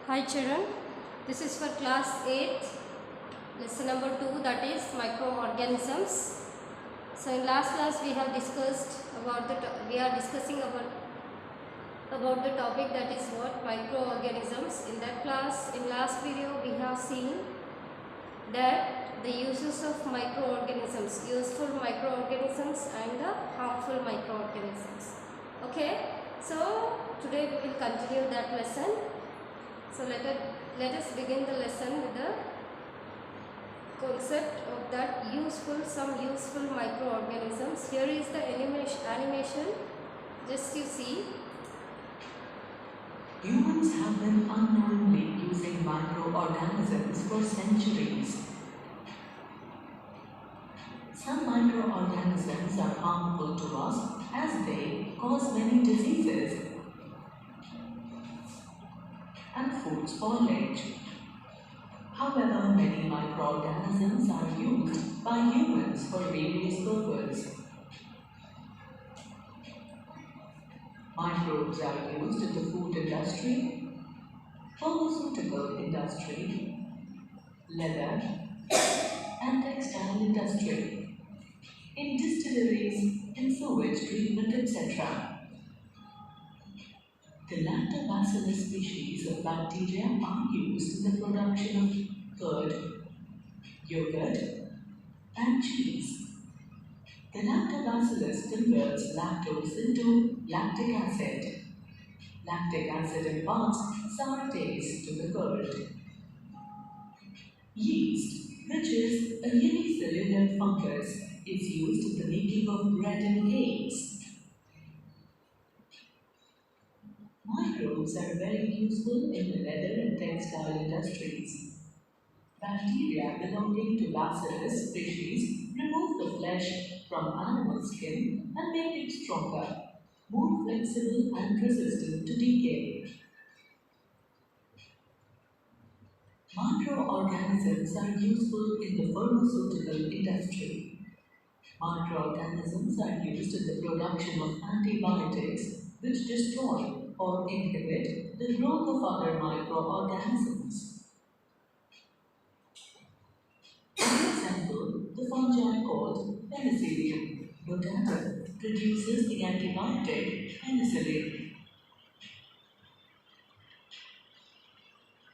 Hi children, this is for class 8, lesson number 2, that is microorganisms. So in last class we have discussed about we are discussing about the topic, that is what microorganisms. In that class, in last video we have seen that the uses of microorganisms, useful microorganisms and the harmful microorganisms. Okay, so today we will continue that lesson. So let us begin the lesson with the concept of that some useful microorganisms. Here is the animation. Just you see. Humans have been unknowingly using microorganisms for centuries. Some microorganisms are harmful to us as they cause many diseases and food spoilage. However, many microorganisms are used by humans for various purposes. Microbes are used in the food industry, pharmaceutical industry, leather and textile industry, in distilleries, in sewage treatment, etc. The Lactobacillus species of bacteria are used in the production of curd, yogurt, and cheese. The Lactobacillus converts lactose into lactic acid. Lactic acid imparts sour taste to the curd. Yeast, which is a unicellular fungus, is used in the making of bread and cakes. Microbes are very useful in the leather and textile industries. Bacteria belonging to Bacillus species remove the flesh from animal skin and make it stronger, more flexible and resistant to decay. Microorganisms are useful in the pharmaceutical industry. Microorganisms are used in the production of antibiotics which destroy or inhibit the growth of other microorganisms. For example, the fungi called Penicillium notatum produces the antibiotic penicillin.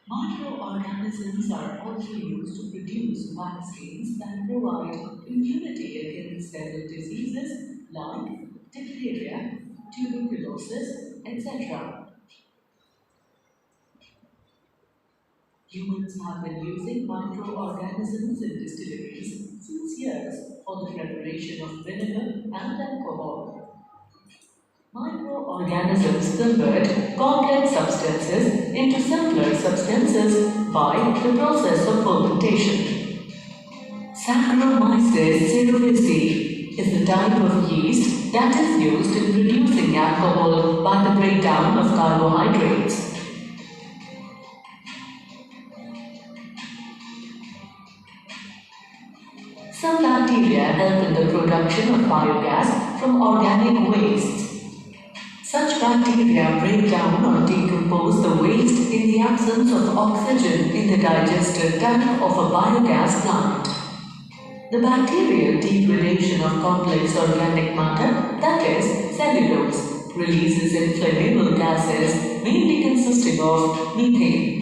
Microorganisms are also used to produce vaccines that provide immunity against several diseases like diphtheria, tuberculosis, etc. Humans have been using microorganisms in distilleries since years for the preparation of vinegar and alcohol. Microorganisms convert complex substances into simpler substances by the process of fermentation. Saccharomyces cerevisiae is the type of yeast that is used in producing alcohol by the breakdown of carbohydrates. Some bacteria help in the production of biogas from organic wastes. Such bacteria break down or decompose the waste in the absence of oxygen in the digestive tank of a biogas plant. The bacterial degradation of complex organic matter, that is, cellulose, releases inflammable gases mainly consisting of methane.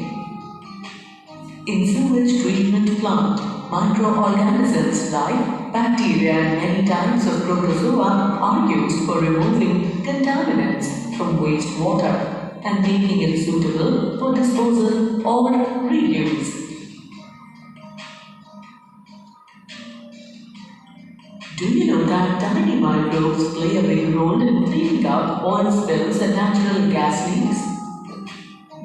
In sewage treatment plant, microorganisms like bacteria and many types of protozoa are used for removing contaminants from wastewater and making it suitable for disposal or reuse. Do you know that tiny microbes play a big role in cleaning up oil spills and natural gas leaks?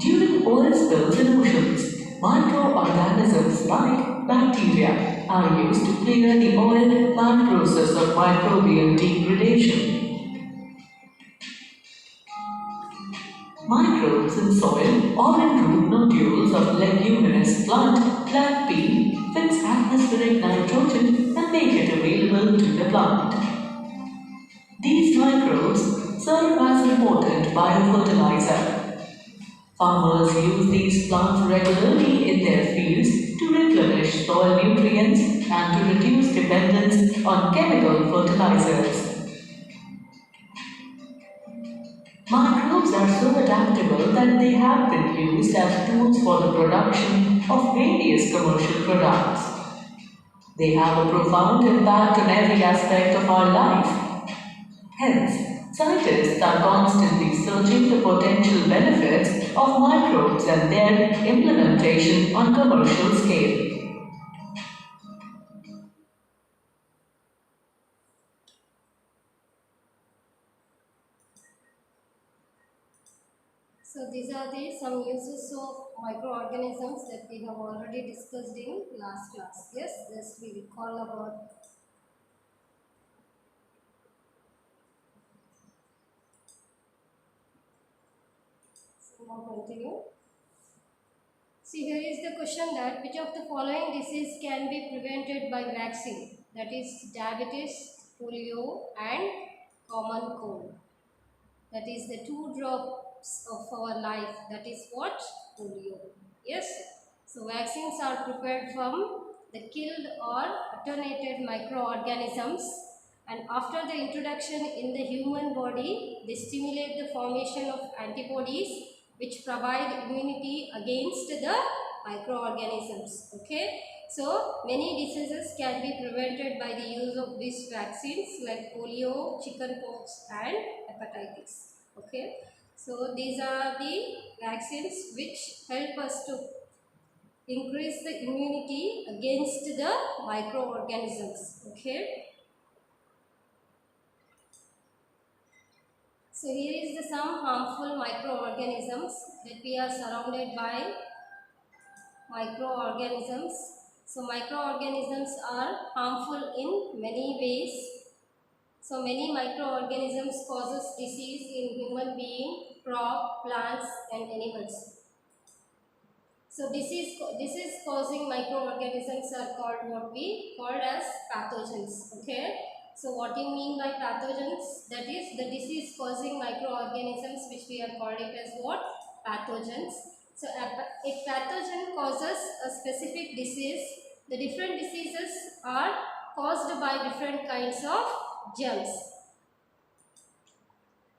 During oil spills in oceans, microorganisms like bacteria are used to clear the oil by process of microbial degradation. Microbes in soil or in root nodules of leguminous plant pea, fix atmospheric nitrogen and make it available to the plant. These microbes serve as important biofertilizer. Farmers use these plants regularly in their fields to replenish soil nutrients and to reduce dependence on chemical fertilizers. Microbes are so adaptable that they have been used as tools for the production of various commercial products. They have a profound impact on every aspect of our life. Hence, scientists are constantly searching the potential benefits of microbes and their implementation on commercial scale. So these are the some uses of microorganisms that we have already discussed in last class. Yes, just we recall about. So now continue. See, here is the question that which of the following disease can be prevented by vaccine? That is diabetes, polio and common cold. That is the two drops of our life. That is what? Polio. Yes. So vaccines are prepared from the killed or attenuated microorganisms, and after the introduction in the human body, they stimulate the formation of antibodies which provide immunity against the microorganisms. Okay. So many diseases can be prevented by the use of these vaccines like polio, chickenpox and hepatitis. Okay. So these are the vaccines which help us to increase the immunity against the microorganisms. Okay. So here is the some harmful microorganisms that we are surrounded by microorganisms. So microorganisms are harmful in many ways. So many microorganisms causes disease in human being, crop, plants and animals. So disease causing microorganisms are called what we called as pathogens. Okay. So what do you mean by pathogens? That is the disease causing microorganisms which we are calling as what? Pathogens. So if pathogen causes a specific disease, the different diseases are caused by different kinds of germs.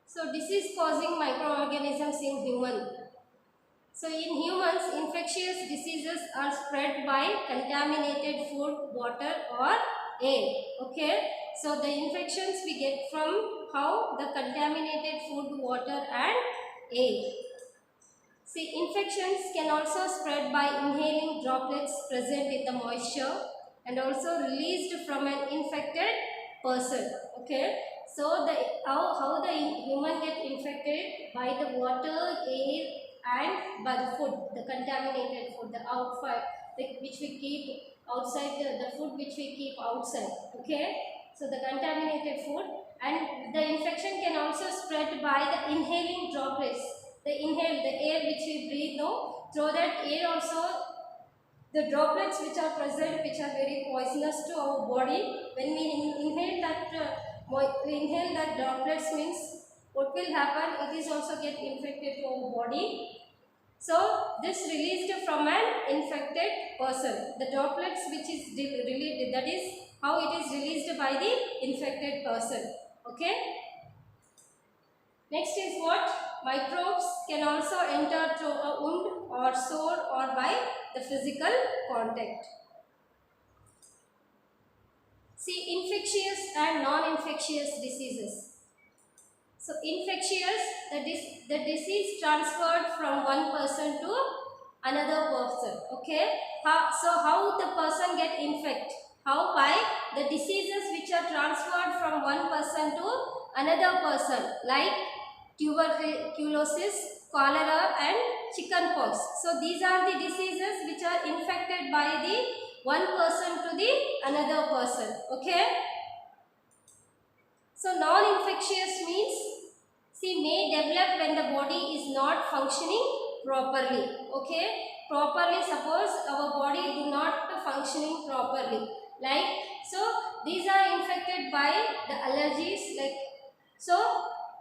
So disease causing microorganisms in human. So in humans, infectious diseases are spread by contaminated food, water or air. Okay. So the infections we get from how? The contaminated food, water and air. See, infections can also spread by inhaling droplets present in the moisture and also released from an infected person. Okay. So the how the human get infected? By the water, air and by the food, the contaminated food, the outside which we keep outside, the food which we keep outside. Okay. So the contaminated food, and the infection can also spread by the inhaling droplets. The air which we breathe, no, through that air also the droplets which are present, which are very poisonous to our body. When we inhale that droplets means what will happen? It is also get infected to our body. So this released from an infected person. The droplets which is released, that is how it is released by the infected person. Okay. Next is what? Microbes can also enter through a wound or sore or by the physical contact. See, infectious and non-infectious diseases. So infectious, the disease transferred from one person to another person. Okay. So how the person get infected? How? By the diseases which are transferred from one person to another person, like tuberculosis, cholera and chickenpox. So these are the diseases which are infected by the one person to the another person. Okay. So non-infectious means, see, may develop when the body is not functioning properly. Okay. Properly, suppose our body do not functioning properly. Like, so these are infected by the allergies, like, so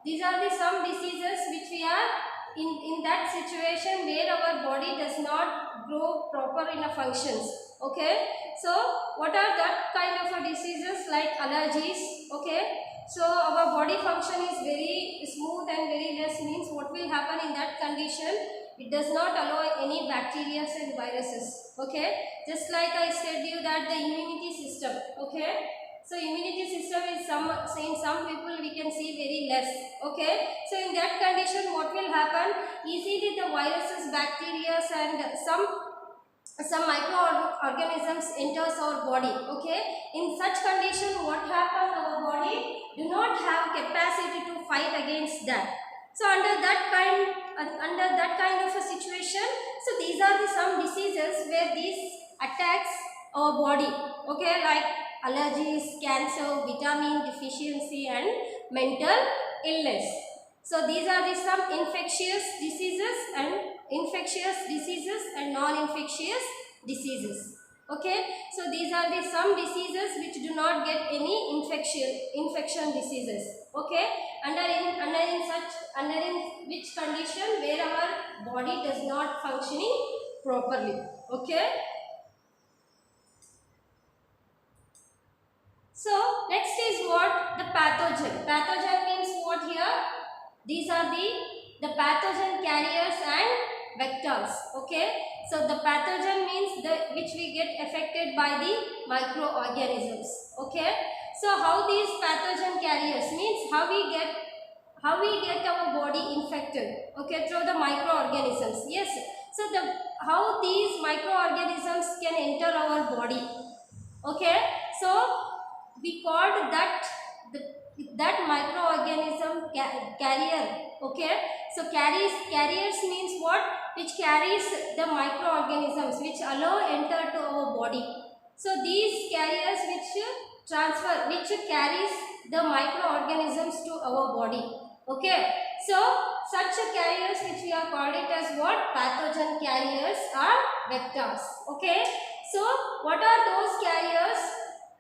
these are the some diseases which we are in that situation where our body does not grow proper in a functions. Okay, so what are that kind of a diseases like allergies? Okay, so our body function is very smooth and very less, means what will happen in that condition, it does not allow any bacteria and viruses. Okay, just like I said you that the immunity system. Okay, so immunity system is in some people we can see very less. Okay, so in that condition what will happen, easily the viruses, bacteria and some microorganisms enters our body. Okay, in such condition what happens, our body do not have capacity to fight against that. So under that kind of a situation, so these are the some diseases where these attacks our body. Okay, like allergies, cancer, vitamin deficiency and mental illness. So these are the some infectious diseases and non-infectious diseases. Okay, so these are the some diseases which do not get any infection diseases. Okay, under in which condition, where our body does not functioning properly. Okay, so next is what, the pathogen. Pathogen means what here? These are the pathogen carriers and vectors. Okay, so the pathogen means the which we get affected by the microorganisms. Okay, so how these pathogen carriers means how we get our body infected. Okay, through the microorganisms. Yes, so the how these microorganisms can enter our body. Okay, so we called that microorganism carrier. Okay, so carriers means what, which carries the microorganisms which allow enter to our body. So these carriers which carries the microorganisms to our body. Okay, so such carriers which we are called it as what, pathogen carriers or vectors. Okay, so what are those carriers?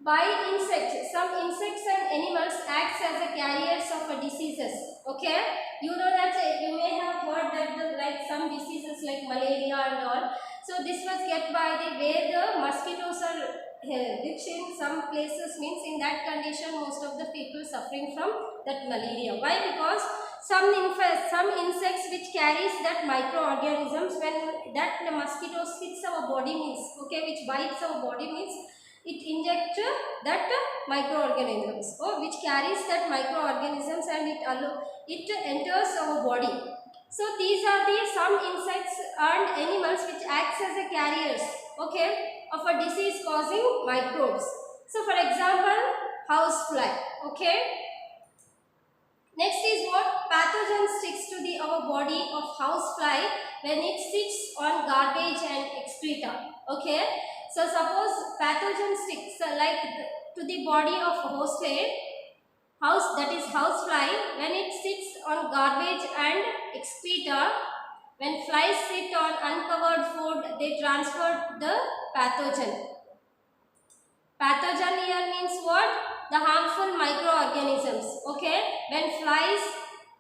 By insects. Some insects and animals acts as a carriers of a diseases. Okay, you know that you may have heard that like some diseases like malaria and all. So this was get by the where the mosquitoes are which in some places, means in that condition most of the people suffering from that malaria. Why? Because some insects which carries that microorganisms, when that the mosquitoes hits our body means, okay, which bites our body means, it injects that microorganisms which carries that microorganisms and it enters our body. So these are the some insects and animals which acts as a carriers, okay, of a disease causing microbes. So for example, housefly. Okay, next is what, pathogen sticks to the our body of housefly when it sits on garbage and excreta. Okay, so suppose pathogen sticks to the body of that is housefly, when it sits on garbage and excreta. When flies sit on uncovered food, they transfer the pathogen. Pathogen here means what? The harmful microorganisms. Okay, when flies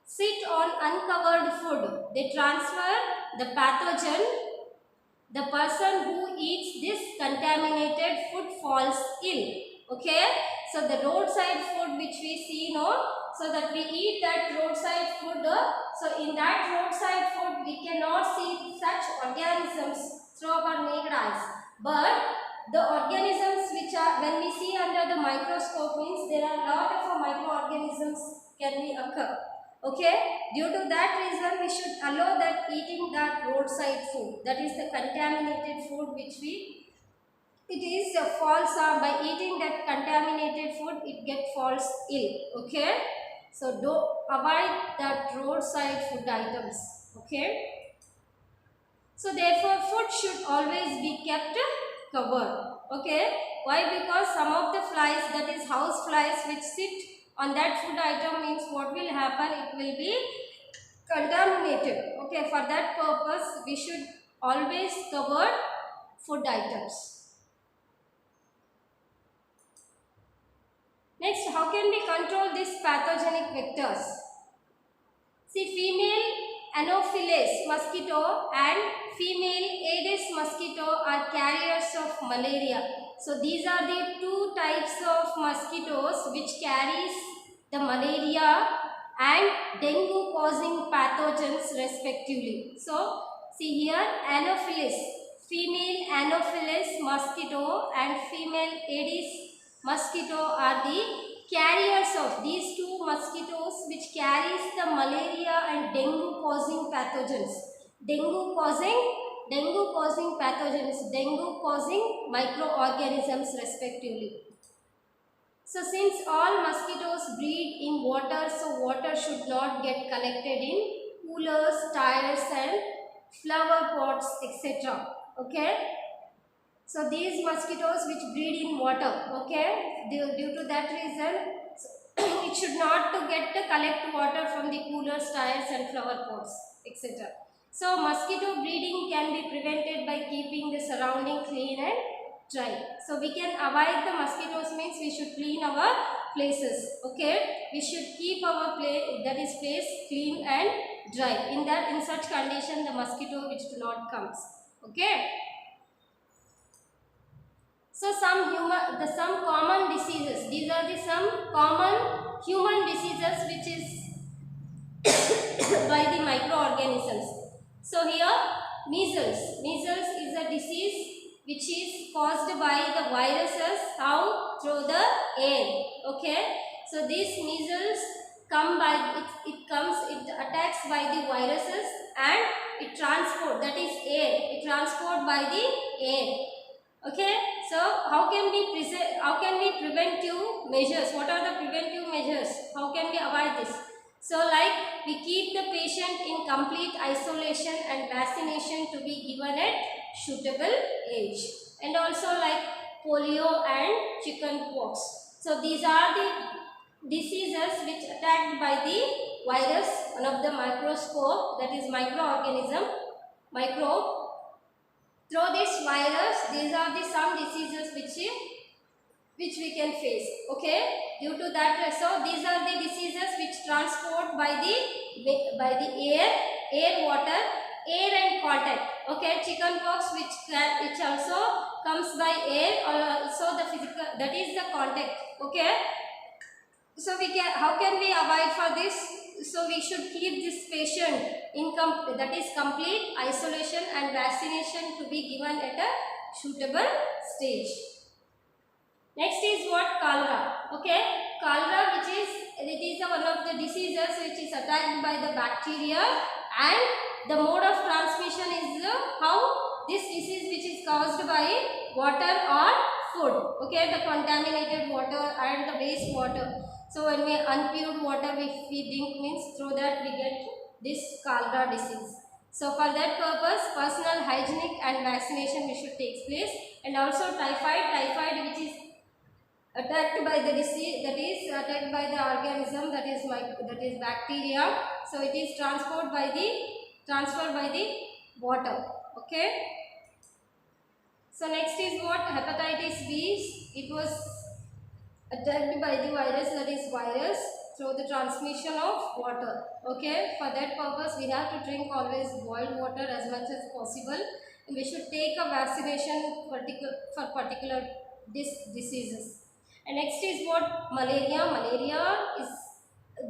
sit on uncovered food, they transfer the pathogen. The person who eats this contaminated food falls ill. Okay, so the roadside food which we see, so that we eat that roadside food, so in that roadside food we cannot see such organisms through our naked eyes, but the organisms which are, when we see under the microscope, means there are a lot of microorganisms can be occur. Okay, due to that reason we should allow that eating that roadside food, that is the contaminated food which it is false, by eating that contaminated food it get falls ill. Okay, so do avoid that roadside food items. Okay, so therefore food should always be kept covered. Okay, why? Because some of the flies, that is house flies, which sit on that food item, means what will happen, it will be contaminated. Okay, for that purpose we should always cover food items. Next, how can we control these pathogenic vectors? See, Anopheles mosquito and female Aedes mosquito are carriers of malaria. So these are the two types of mosquitoes which carries the malaria and dengue causing pathogens respectively. So see here, Anopheles, female Anopheles mosquito and female Aedes mosquito are the carriers of these two mosquitoes which carries the malaria and dengue causing pathogens. Dengue causing pathogens, dengue causing microorganisms respectively. So since all mosquitoes breed in water, so water should not get collected in coolers, tires and flower pots, etc. Okay. So these mosquitoes which breed in water, okay, due to that reason, it should not to get to collect water from the coolers, tires and flower pots, etc. So mosquito breeding can be prevented by keeping the surrounding clean and dry. So we can avoid the mosquitoes means we should clean our places, okay. We should keep our place clean and dry. In such condition the mosquito which do not comes, okay. So some common diseases. These are the some common human diseases which is by the microorganisms. So here measles. Measles is a disease which is caused by the viruses how through the air. Okay. So these measles come by it attacks by the viruses and it transport, that is air. It transport by the air. Okay, so how can we preventive measures? What are the preventive measures? How can we avoid this? So like we keep the patient in complete isolation and vaccination to be given at suitable age. And also like polio and chicken pox. So these are the diseases which attacked by the virus, one of the microscope, that is microorganism, microbe. Through this virus, these are the some diseases which we can face. Okay, due to that, so these are the diseases which transport by the air, water, air and contact. Okay, chickenpox which also comes by air or also the physical, that is the contact. Okay, so how can we avoid for this? So we should keep this patient in that is complete isolation and vaccination to be given at a suitable stage. Next is what? Cholera. Okay, cholera it is one of the diseases which is attacked by the bacteria, and the mode of transmission is how this disease which is caused by water or food. Okay, the contaminated water and the waste water. So when we unpure water we drink means through that we get this cholera disease. So for that purpose personal hygienic and vaccination we should take place. And also typhoid which is attacked by the disease, that is attacked by the organism, that is bacteria. So it is transferred by the water. Okay. So next is what? Hepatitis B. It was attacked by the virus, that is virus, through the transmission of water. Okay, for that purpose we have to drink always boiled water as much as possible, and we should take a vaccination for particular diseases. And next is what? Malaria. Malaria is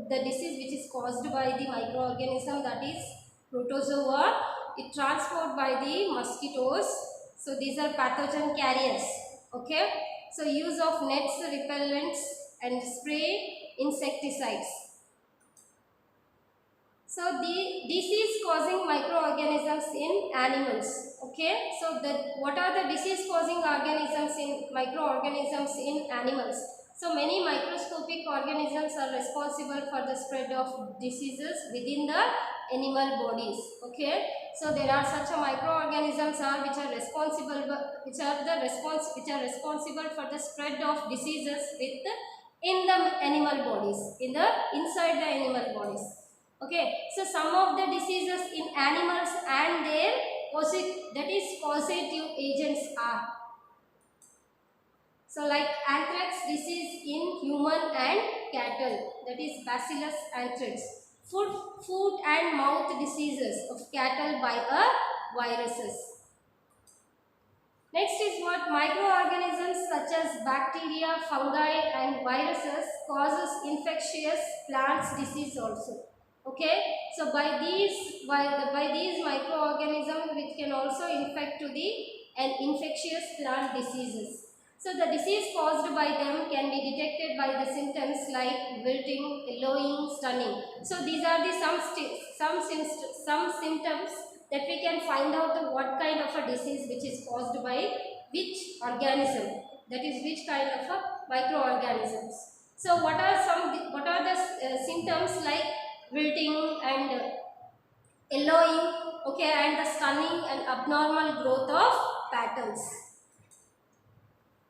the disease which is caused by the microorganism, that is protozoa. It transported by the mosquitoes. So these are pathogen carriers. Okay. So use of nets, repellents and spray insecticides. So the disease causing microorganisms in animals. Okay. So what are the disease causing organisms in microorganisms in animals? So many microscopic organisms are responsible for the spread of diseases within the animal bodies. Okay. So there are such a microorganisms which are responsible for the spread of diseases in the animal bodies, inside the animal bodies. Okay, so some of the diseases in animals and their causative agents are. So like anthrax disease in human and cattle, that is Bacillus anthrax. foot and mouth diseases of cattle by a viruses. Next is what microorganisms such as bacteria, fungi and viruses causes infectious plants disease also. Okay, so by these microorganisms which can also infect to the infectious plant diseases. So the disease caused by them can be detected by the symptoms like wilting, yellowing, stunning. So these are the some symptoms that we can find out what kind of a disease which is caused by which organism, that is which kind of a microorganisms. So what are the symptoms like wilting and yellowing, okay, and the stunning and abnormal growth of patterns.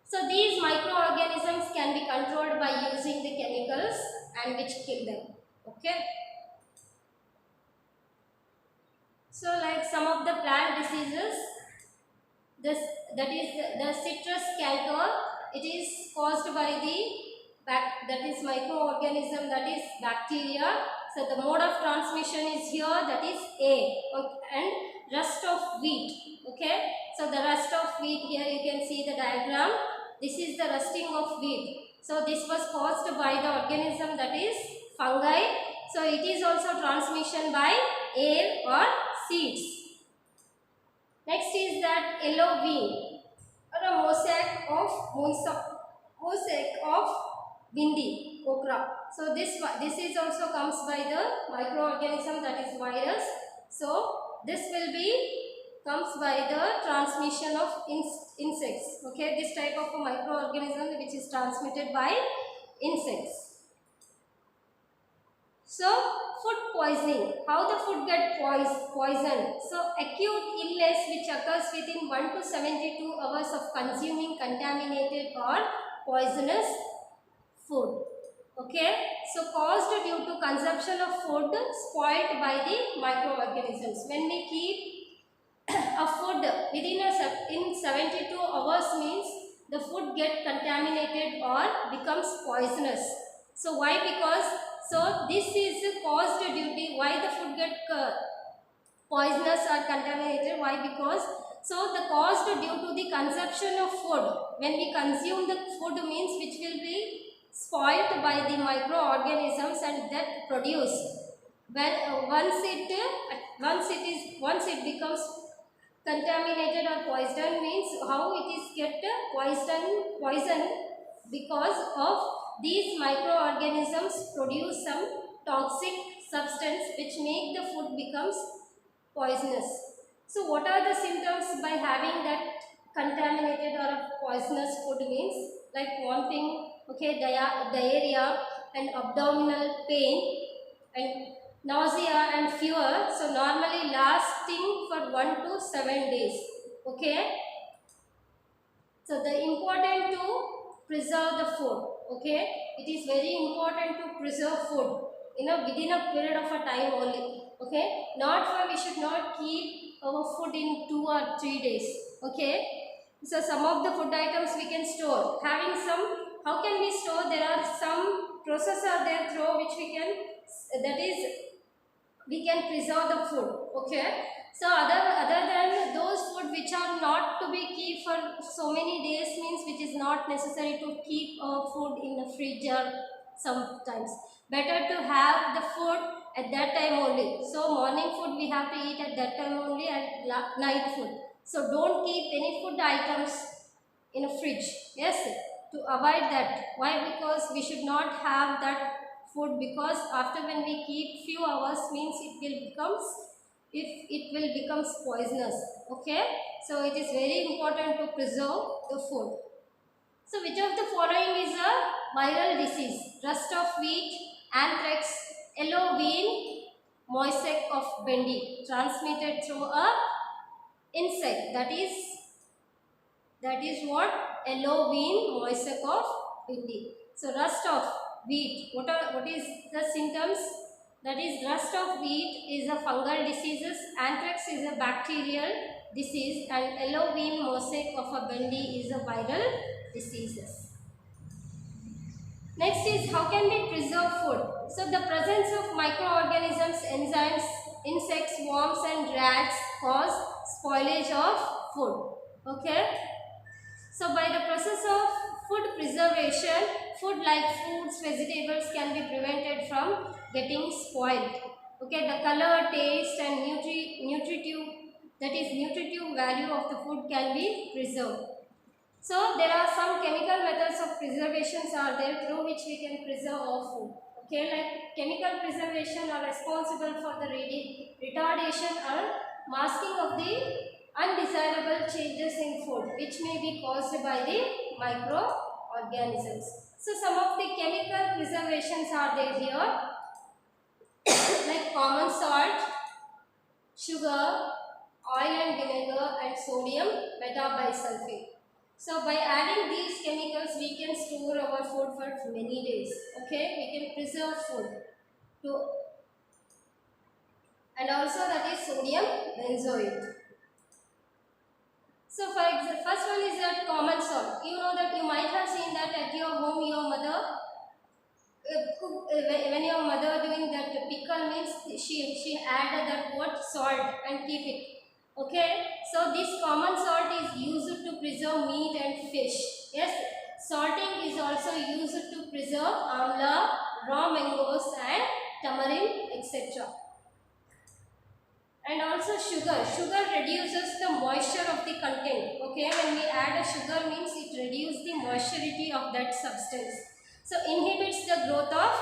So these microorganisms can be controlled by using the chemicals and which kill them. Okay. So like some of the plant diseases, that is the citrus canker, it is caused by that is microorganism, that is bacteria. So the mode of transmission is here, that is A, and rust of wheat. Okay, so the rust of wheat, here you can see the diagram. This is the rusting of wheat. So this was caused by the organism, that is fungi. So it is also transmission by air or seeds. Next is that yellow bean or a mosaic of bindi okra. So this is also comes by the microorganism, that is virus. So this will be comes by the transmission of insects. Okay, this type of a microorganism which is transmitted by insects. So food poisoning, how the food get poisoned. So acute illness which occurs within 1 to 72 hours of consuming contaminated or poisonous food. Okay, so caused due to consumption of food spoiled by the microorganisms. When we keep a food in 72 hours means the food get contaminated or becomes poisonous. So why? Because so this is caused due to why the food get poisonous or contaminated. Why? Because so the caused due to the consumption of food. When we consume the food means which will be spoiled by the microorganisms and that produce. When once it becomes contaminated or poisoned means how it is get poison because of these microorganisms produce some toxic substance which make the food becomes poisonous. So what are the symptoms by having that contaminated or poisonous food means like vomiting, okay, diarrhea and abdominal pain and nausea and fever. So normally lasting for 1 to 7 days. Okay. So the important to preserve the food. Okay, it is very important to preserve food within a period of a time only. Okay, we should not keep our food in 2 or 3 days. Okay, so some of the food items we can store. Having some, how can we store? There are some process are there through which we can, that is we can preserve the food. Okay, so other than those food which are not to be keep for so many days means which is not necessary to keep food in the fridge or sometimes. Better to have the food at that time only. So morning food we have to eat at that time only and night food. So don't keep any food items in a fridge. Yes, to avoid that. Why? Because we should not have that food, because after when we keep few hours means it will becomes poisonous. Okay, so it is very important to preserve the food. So which of the following is a viral disease? Rust of wheat, anthrax, yellow bean, mosaic of Bendy, transmitted through a insect. That is what? Yellow bean, mosaic of Bendy. So rust of wheat, what is the symptoms? That is rust of wheat is a fungal diseases, anthrax is a bacterial disease and yellow bean mosaic of a Bendy is a viral diseases. Next is how can we preserve food? So the presence of microorganisms, enzymes, insects, worms and rats cause spoilage of food. Okay. So by the process of food preservation, food like fruits, vegetables can be prevented from getting spoiled. Okay, the color, taste and nutritive value of the food can be preserved. So there are some chemical methods of preservations are there through which we can preserve our food. Okay, like chemical preservation are responsible for the retardation or masking of the undesirable changes in food which may be caused by the microorganisms. So some of the chemical preservations are there here like common salt, sugar, oil and vinegar and sodium metabisulfate. So by adding these chemicals we can store our food for many days. Okay, we can preserve food to, and also that is sodium benzoate. So for example, first one is that common salt. You know that you might have seen that at your home your mother when your mother doing that pickle means she add that what salt and keep it. Okay, so this common salt is used to preserve meat and fish. Yes, salting is also used to preserve amla, raw mangoes and tamarind, etc. And also sugar. Sugar reduces the moisture of the content. Okay, when we add a sugar means it reduces the moisturity of that substance. So inhibits the growth of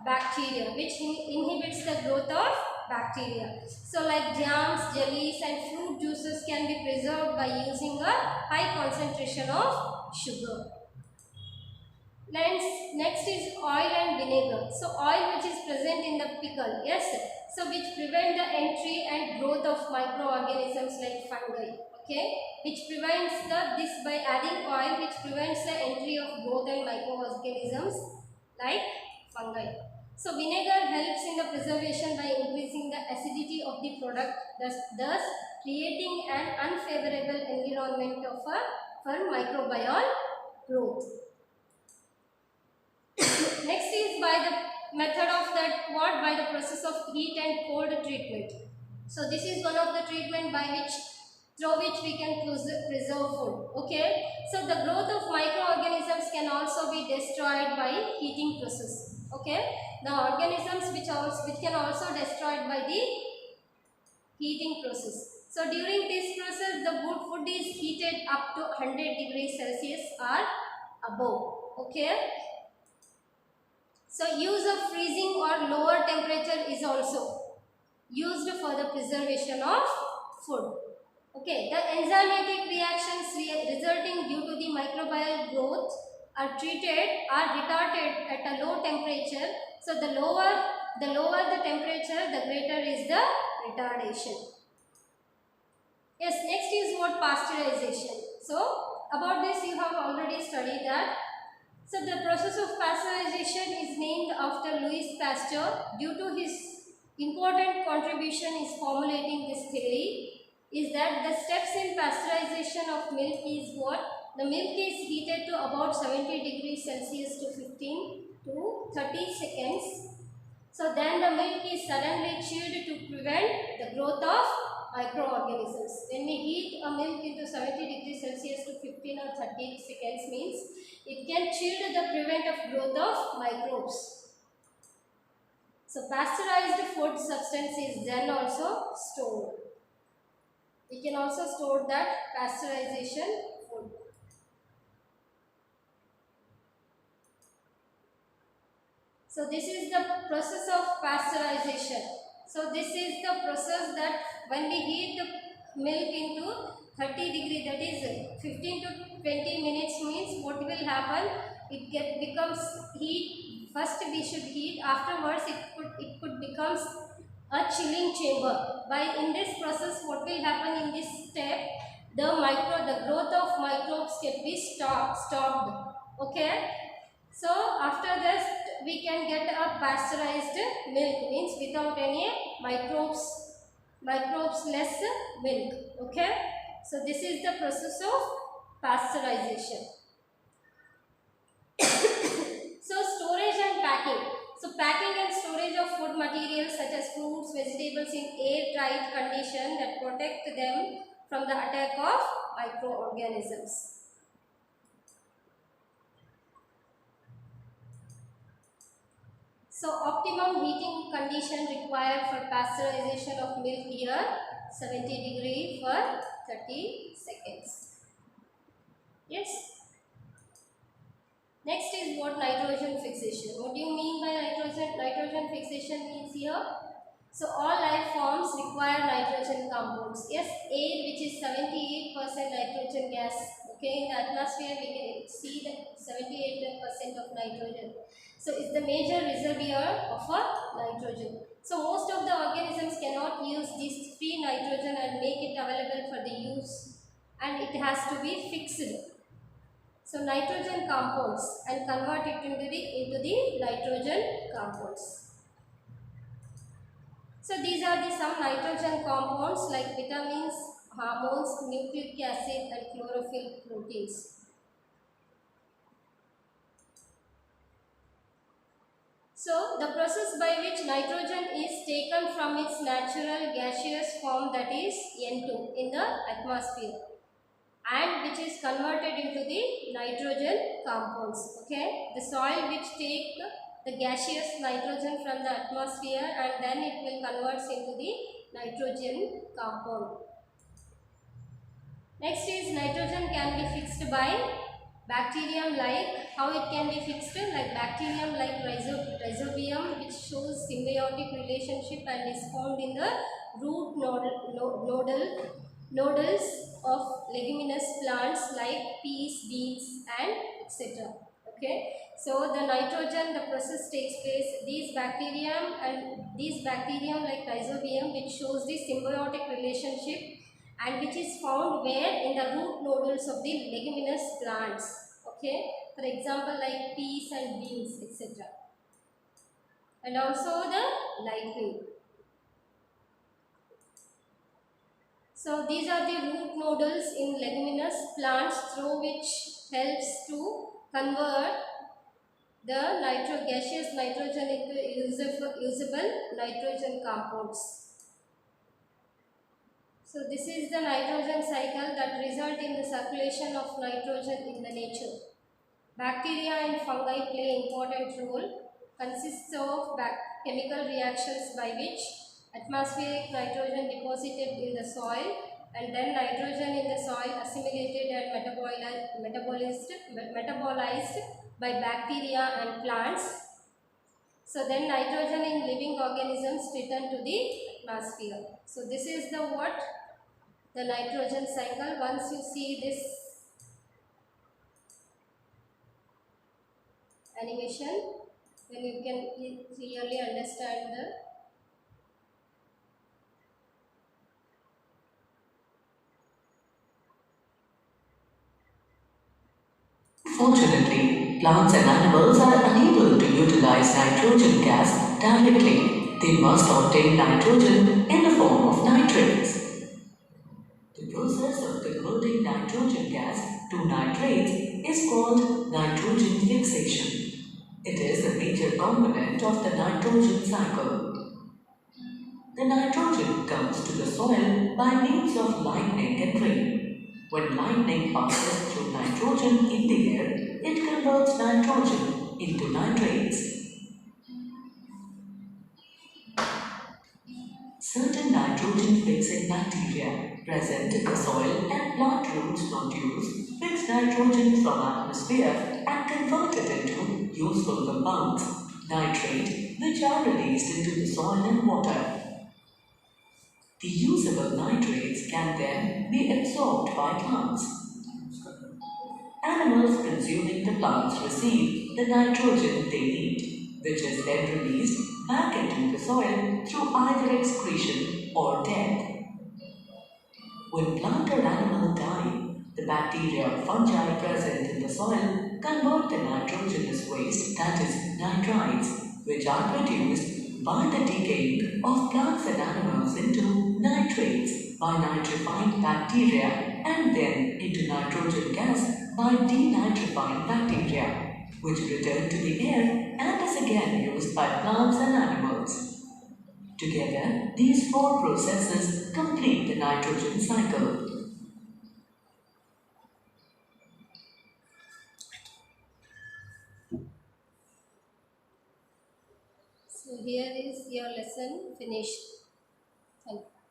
bacteria, which inhibits the growth of bacteria. So like jams, jellies and fruit juices can be preserved by using a high concentration of sugar. Next is oil and vinegar. So oil which is present in the pickle, yes, so which prevent the entry and growth of microorganisms like fungi. Okay, which prevents this by adding oil, which prevents the entry of growth and microorganisms like fungi. So vinegar helps in the preservation by increasing the acidity of the product, thus creating an unfavorable environment for microbial growth. Next is by the method of that what by the process of heat and cold treatment. So this is one of the treatment by which through which we can preserve food. Okay, so the growth of microorganisms can also be destroyed by heating process. Okay, the organisms which can also destroyed by the heating process. So during this process the food is heated up to 100 degrees Celsius or above. Okay, so use of freezing or lower temperature is also used for the preservation of food. Okay, the enzymatic reactions resulting due to the microbial growth are retarded at a low temperature. So the lower the temperature, the greater is the retardation. Yes, next is what pasteurization. So about this you have already studied that. So the process of pasteurization is named after Louis Pasteur due to his important contribution in formulating this theory. Is that the steps in pasteurization of milk is what? The milk is heated to about 70 degrees Celsius to 15 to 30 seconds. So then the milk is suddenly chilled to prevent the growth of microorganisms. When we heat a milk into 70 degrees Celsius to 15 or 30 seconds means it can chill the prevent of growth of microbes. So pasteurized food substance is then also stored. We can also store that pasteurization food. So this is the process of pasteurization. So this is the process that when we heat the milk into 30 degree, that is 15 to 20 minutes means what will happen? It becomes heat. First we should heat. Afterwards it could becomes a chilling chamber. By in this process, what will happen in this step? The growth of microbes can be stopped. Okay. So after this, we can get a pasteurized milk, means without any microbes less milk. Okay. So this is the process of pasteurization. So storage and packing. So packing and storage of food materials such as fruits, vegetables in airtight condition that protect them from the attack of microorganisms. So optimum heating condition required for pasteurization of milk here, 70 degree for 30 seconds. Yes. Next is what nitrogen fixation. What do you mean by nitrogen? Nitrogen fixation means here. So all life forms require nitrogen compounds. Yes, air which is 78% nitrogen gas. Okay, in the atmosphere we can see that 78% of nitrogen. So it's the major reservoir of a nitrogen. So most of the organisms cannot use this free nitrogen and make it available for the use, and it has to be fixed. So nitrogen compounds and convert it into the nitrogen compounds. So these are the some nitrogen compounds like vitamins, hormones, nucleic acid and chlorophyll proteins. So the process by which nitrogen is taken from its natural gaseous form, that is N2 in the atmosphere, and which is converted into the nitrogen compounds. Okay, the soil which take the gaseous nitrogen from the atmosphere and then it will converts into the nitrogen compound. Next is nitrogen can be fixed by bacterium. Like how it can be fixed? Like bacterium like rhizobium, which shows symbiotic relationship and is found in the root nodals of leguminous plants like peas, beans and etc. Okay, so the nitrogen, the process takes place, these bacterium like rhizobium, which shows the symbiotic relationship and which is found where in the root nodules of the leguminous plants. Okay, for example like peas and beans etc. And also the lightning. So these are the root nodules in leguminous plants through which helps to convert the gaseous nitrogen into usable nitrogen compounds. So this is the nitrogen cycle that result in the circulation of nitrogen in the nature. Bacteria and fungi play important role, consists of chemical reactions by which atmospheric nitrogen deposited in the soil and then nitrogen in the soil assimilated and metabolized by bacteria and plants. So then nitrogen in living organisms return to the atmosphere. So this is the nitrogen cycle. Once you see this animation, then you can clearly understand the Fortunately, plants and animals are unable to utilize nitrogen gas directly. They must obtain nitrogen in the form of nitrates. The process of converting nitrogen gas to nitrates is called nitrogen fixation. It is a major component of the nitrogen cycle. The nitrogen comes to the soil by means of lightning and rain. When lightning passes through nitrogen in the air, it converts nitrogen into nitrates. Certain nitrogen-fixing bacteria present in the soil and plant roots nodules fix nitrogen from atmosphere and convert it into useful compounds, nitrate, which are released into the soil and water. The usable nitrates can then be absorbed by plants. Animals consuming the plants receive the nitrogen they need, which is then released back into the soil through either excretion or death. When plant or animal die, the bacteria or fungi present in the soil convert the nitrogenous waste, that is, nitrites, which are produced by the decaying of plants and animals into nitrates by nitrifying bacteria and then into nitrogen gas by denitrifying bacteria. which return to the air and is again used by plants and animals. Together, these four processes complete the nitrogen cycle. So here is your lesson finished. Thank you.